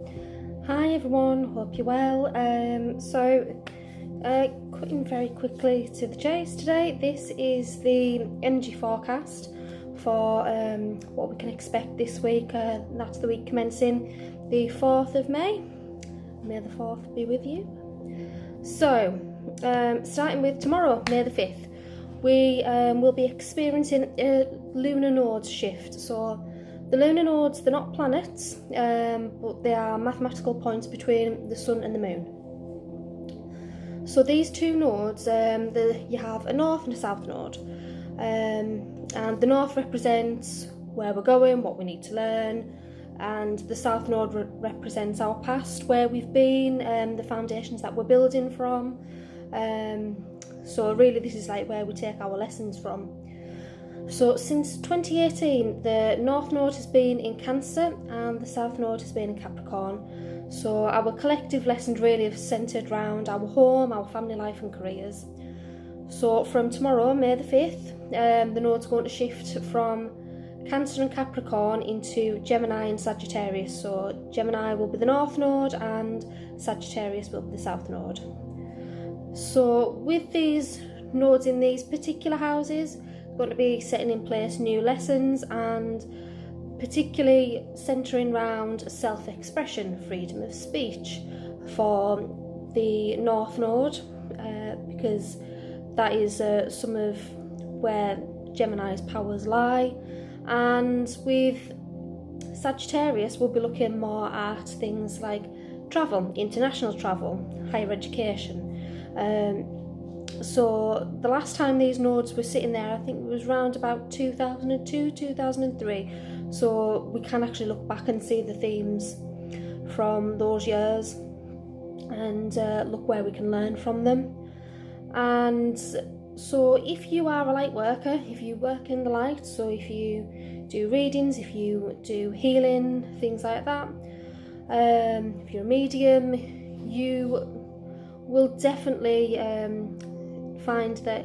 Hi everyone, hope you're well. Cutting very quickly to the chase today, this is the energy forecast for what we can expect this week. That's the week commencing the 4th of May. May the 4th be with you. So, starting with tomorrow, May the 5th, we will be experiencing a lunar nodes shift. So, the lunar nodes, they're not planets, but they are mathematical points between the sun and the moon. So these two nodes, you have a north and a south node. And the north represents where we're going, what we need to learn, and the south node represents our past, where we've been, the foundations that we're building from. So really this is like where we take our lessons from. So since 2018, the North Node has been in Cancer and the South Node has been in Capricorn. So our collective lessons really have centred around our home, our family life and careers. So from tomorrow, May the 5th, the node's going to shift from Cancer and Capricorn into Gemini and Sagittarius. So Gemini will be the North Node and Sagittarius will be the South Node. So with these nodes in these particular houses, going to be setting in place new lessons and particularly centering around self-expression, freedom of speech for the North Node, because that is some of where Gemini's powers lie. And with Sagittarius, we'll be looking more at things like travel, international travel, higher education. So the last time these nodes were sitting there, I think it was around about 2002, 2003. So we can actually look back and see the themes from those years and look where we can learn from them. And so if you are a light worker, if you work in the light, so if you do readings, if you do healing, things like that, if you're a medium, you will definitely find that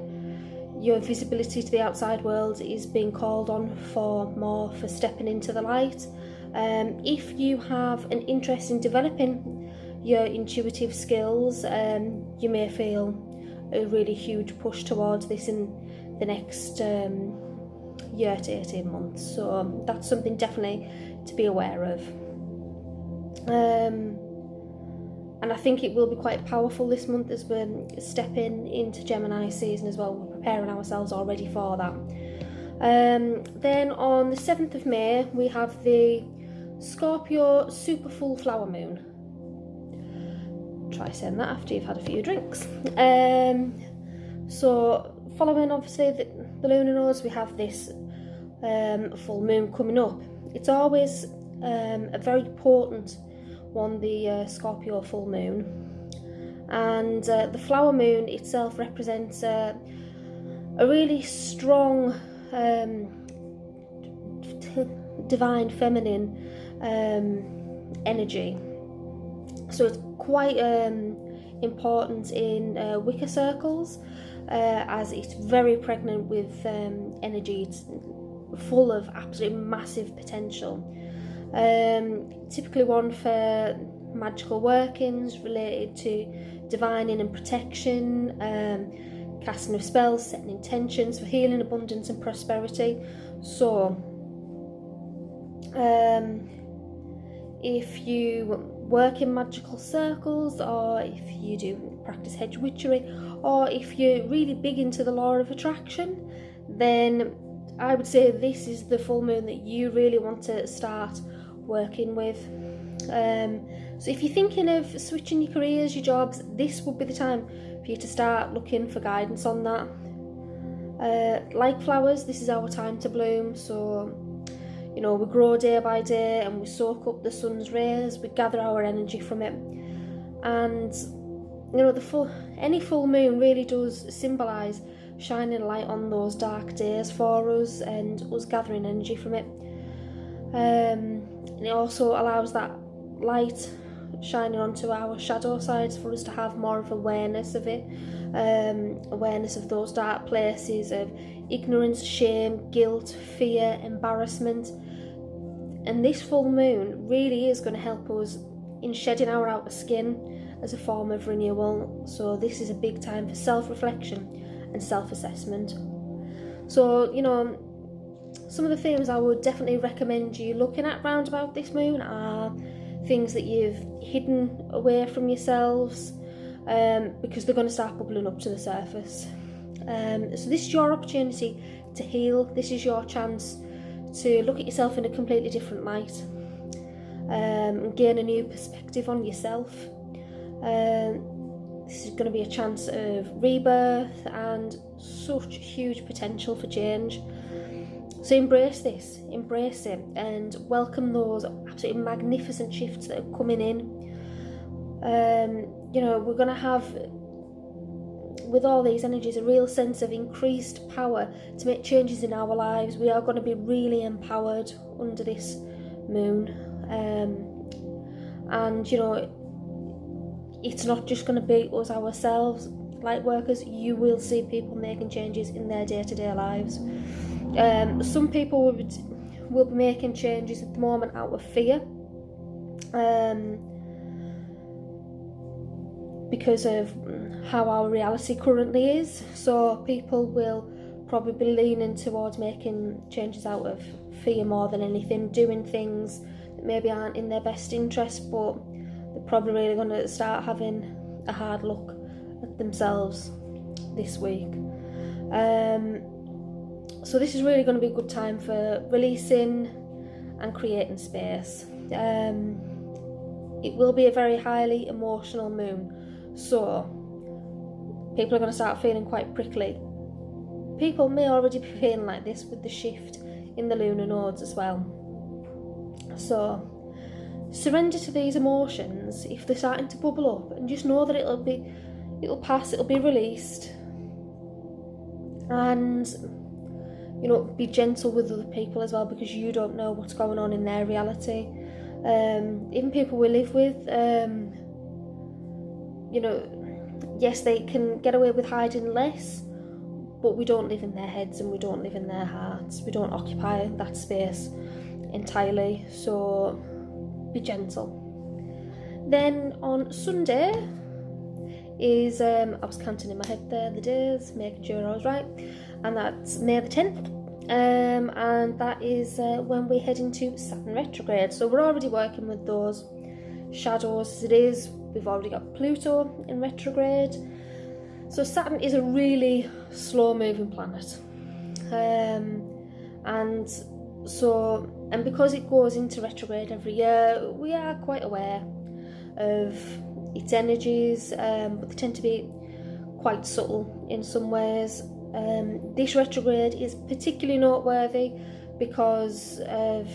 your visibility to the outside world is being called on for stepping into the light. If you have an interest in developing your intuitive skills, you may feel a really huge push towards this in the next year to 18 months. So that's something definitely to be aware of. And I think it will be quite powerful this month as we're stepping into Gemini season as well. We're preparing ourselves already for that. Then on the 7th of May, we have the Scorpio super full flower moon. Try saying that after you've had a few drinks. So following obviously the lunar nodes, we have this full moon coming up. It's always a very potent one, the Scorpio full moon, and the flower moon itself represents a really strong divine feminine energy. So it's quite important in Wicca circles, as it's very pregnant with energy. It's full of absolutely massive potential. Typically one for magical workings related to divining and protection, casting of spells, setting intentions for healing, abundance and prosperity. So if you work in magical circles, or if you do practice hedge witchery, or if you're really big into the law of attraction, then I would say this is the full moon that you really want to start working with. So if you're thinking of switching your careers, your jobs, this would be the time for you to start looking for guidance on that. Like flowers, this is our time to bloom. So we grow day by day and we soak up the sun's rays, we gather our energy from it. And any full moon really does symbolise shining a light on those dark days for us and us gathering energy from it. And it also allows that light shining onto our shadow sides for us to have more of awareness of it, awareness of those dark places of ignorance, shame, guilt, fear, embarrassment. And this full moon really is going to help us in shedding our outer skin as a form of renewal. So this is a big time for self-reflection and self-assessment. So, you know, some of the things I would definitely recommend you looking at round about this moon are things that you've hidden away from yourselves, because they're going to start bubbling up to the surface. So this is your opportunity to heal. This is your chance to look at yourself in a completely different light, and gain a new perspective on yourself. This is going to be a chance of rebirth and such huge potential for change. So embrace this, embrace it, and welcome those absolutely magnificent shifts that are coming in. You know, we're going to have, with all these energies, a real sense of increased power to make changes in our lives. We are going to be really empowered under this moon. And, you know, it's not just going to be us ourselves, light workers. You will see people making changes in their day-to-day lives. Some people will be making changes at the moment out of fear, because of how our reality currently is. So people will probably be leaning towards making changes out of fear more than anything, doing things that maybe aren't in their best interest, but they're probably really going to start having a hard look at themselves this week. So this is really going to be a good time for releasing and creating space. It will be a very highly emotional moon, so people are going to start feeling quite prickly. People may already be feeling like this with the shift in the lunar nodes as well. So surrender to these emotions if they're starting to bubble up, and just know that it'll pass, it'll be released. And, you know, be gentle with other people as well, because you don't know what's going on in their reality. Even people we live with, you know, yes, they can get away with hiding less, but we don't live in their heads and we don't live in their hearts. We don't occupy that space entirely, so be gentle. Then on Sunday is, I was counting in my head there the days, making sure I was right, and that's May the 10th. And that is when we head into Saturn retrograde. So we're already working with those shadows as it is. We've already got Pluto in retrograde. So Saturn is a really slow moving planet. And because it goes into retrograde every year, we are quite aware of its energies, but they tend to be quite subtle in some ways. This retrograde is particularly noteworthy because of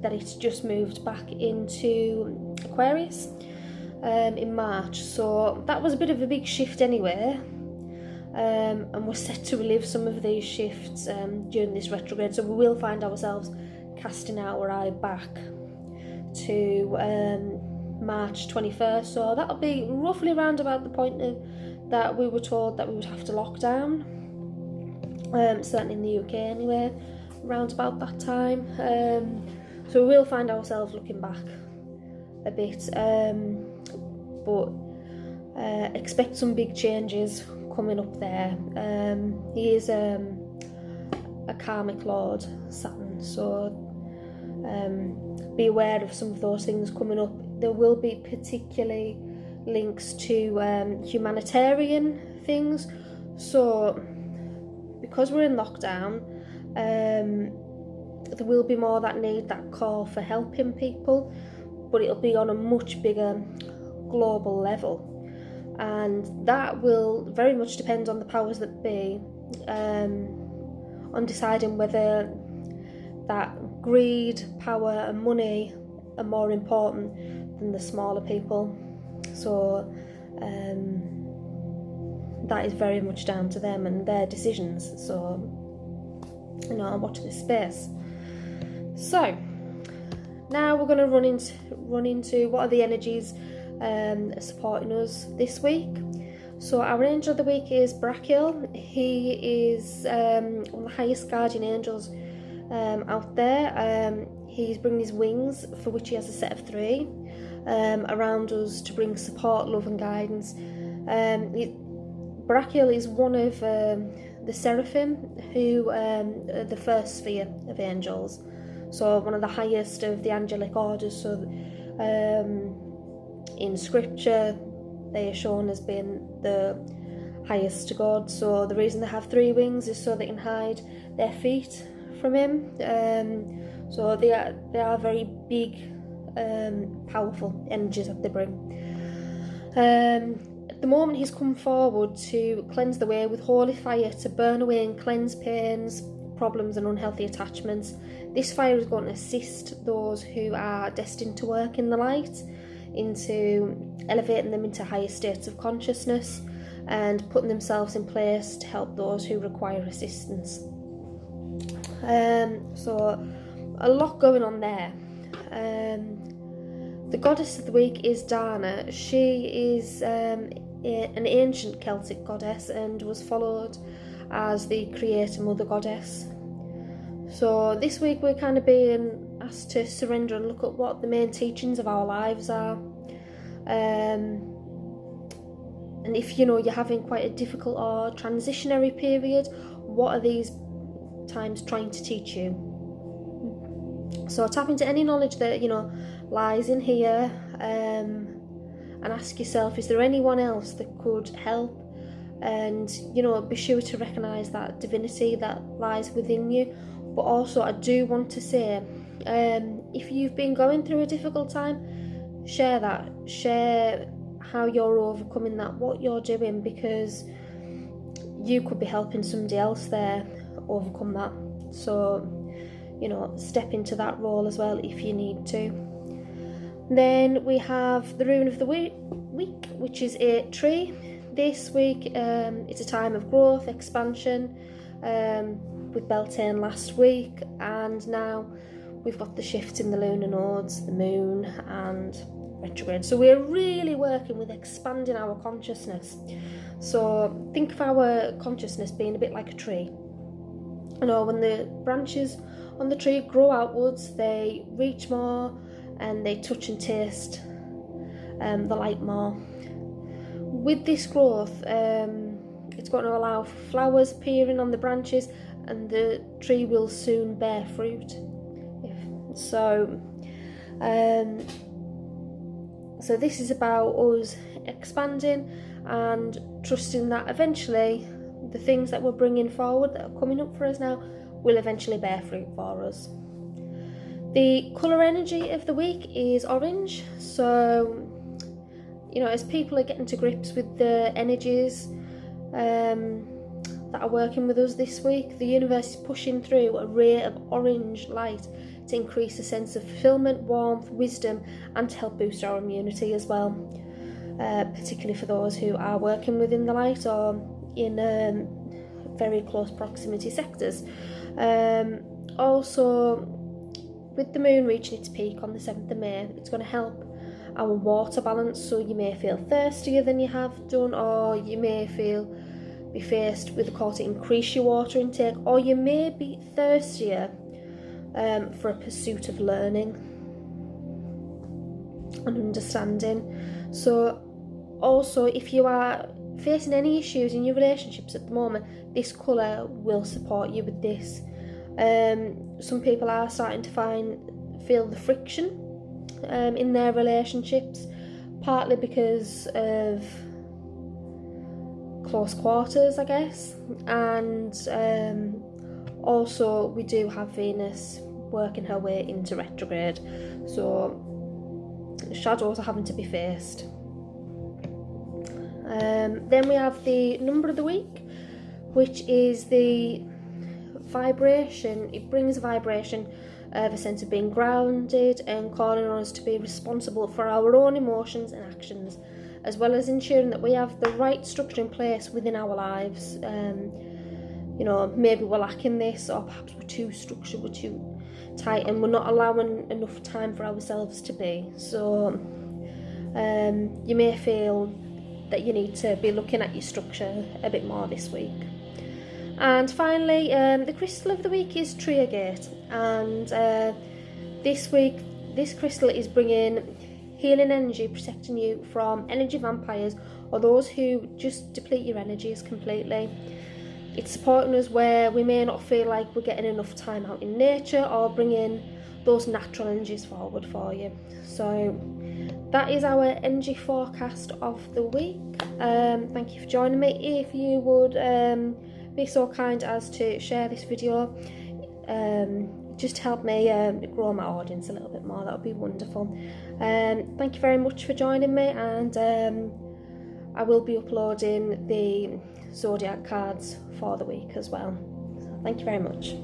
that it's just moved back into Aquarius in March, so that was a bit of a big shift anyway, and we're set to relive some of these shifts during this retrograde. So we will find ourselves casting our eye back to March 21st, so that'll be roughly around about the point that we were told that we would have to lock down. Certainly in the UK anyway, around about that time. So we will find ourselves looking back a bit, but expect some big changes coming up there. He is a karmic lord, Saturn, so be aware of some of those things coming up. There will be particularly links to humanitarian things, so because we're in lockdown, there will be more that need, that call for helping people, but it'll be on a much bigger global level, and that will very much depend on the powers that be, on deciding whether that greed, power and money are more important than the smaller people. So that is very much down to them and their decisions. So, you know, I'll watch this space. So now we're going to run into what are the energies supporting us this week. So our angel of the week is Brachiel. He is one of the highest guardian angels out there. He's bringing his wings, for which he has a set of 3. around us to bring support, love and guidance. Brachial is one of the seraphim, who are the first sphere of angels, so one of the highest of the angelic orders. So in scripture they are shown as being the highest to God. So the reason they have 3 wings is so they can hide their feet from him. So they are very big, powerful energies that they bring. At the moment he's come forward to cleanse the way with holy fire, to burn away and cleanse pains, problems and unhealthy attachments. This fire is going to assist those who are destined to work in the light into elevating them into higher states of consciousness and putting themselves in place to help those who require assistance. So a lot going on there. The goddess of the week is Dana. She is an ancient Celtic goddess and was followed as the creator mother goddess. So this week we're kind of being asked to surrender and look at what the main teachings of our lives are. And if you're having quite a difficult or transitionary period, what are these times trying to teach you? So tap into any knowledge that lies in here, and ask yourself, is there anyone else that could help? And be sure to recognise that divinity that lies within you. But also I do want to say, if you've been going through a difficult time, share how you're overcoming that, what you're doing, because you could be helping somebody else there overcome that. So step into that role as well if you need to. Then we have the rune of the week, which is a tree. This week it's a time of growth, expansion, with Beltane last week, and now we've got the shift in the lunar nodes, the moon and retrograde. So we're really working with expanding our consciousness. So think of our consciousness being a bit like a tree. When the branches on the tree grow outwards, they reach more and they touch and taste the light more. With this growth, it's going to allow flowers appearing on the branches, and the tree will soon bear fruit. So this is about us expanding and trusting that eventually the things that we're bringing forward, that are coming up for us now, will eventually bear fruit for us. The colour energy of the week is orange. So as people are getting to grips with the energies that are working with us this week, the universe is pushing through a ray of orange light to increase a sense of fulfillment, warmth, wisdom, and to help boost our immunity as well, particularly for those who are working within the light or in very close proximity sectors. Also, with the moon reaching its peak on the 7th of May, it's going to help our water balance. So you may feel thirstier than you have done, or you may be faced with a call to increase your water intake, or you may be thirstier for a pursuit of learning and understanding. So also, if you are facing any issues in your relationships at the moment, this colour will support you with this. Some people are starting to feel the friction in their relationships, partly because of close quarters, I guess, and also we do have Venus working her way into retrograde, so shadows are having to be faced. Then we have the number of the week, which is the vibration. It brings a vibration of a sense of being grounded and calling on us to be responsible for our own emotions and actions, as well as ensuring that we have the right structure in place within our lives. Maybe we're lacking this, or perhaps we're too structured, we're too tight, and we're not allowing enough time for ourselves to be. So you may feel that you need to be looking at your structure a bit more this week. And finally, the crystal of the week is Triagate, and this week this crystal is bringing healing energy, protecting you from energy vampires or those who just deplete your energies completely. It's supporting us where we may not feel like we're getting enough time out in nature, or bringing those natural energies forward for you. So that is our energy forecast of the week. Thank you for joining me. If you would be so kind as to share this video, just help me grow my audience a little bit more, that would be wonderful. Thank you very much for joining me, and I will be uploading the zodiac cards for the week as well. So thank you very much.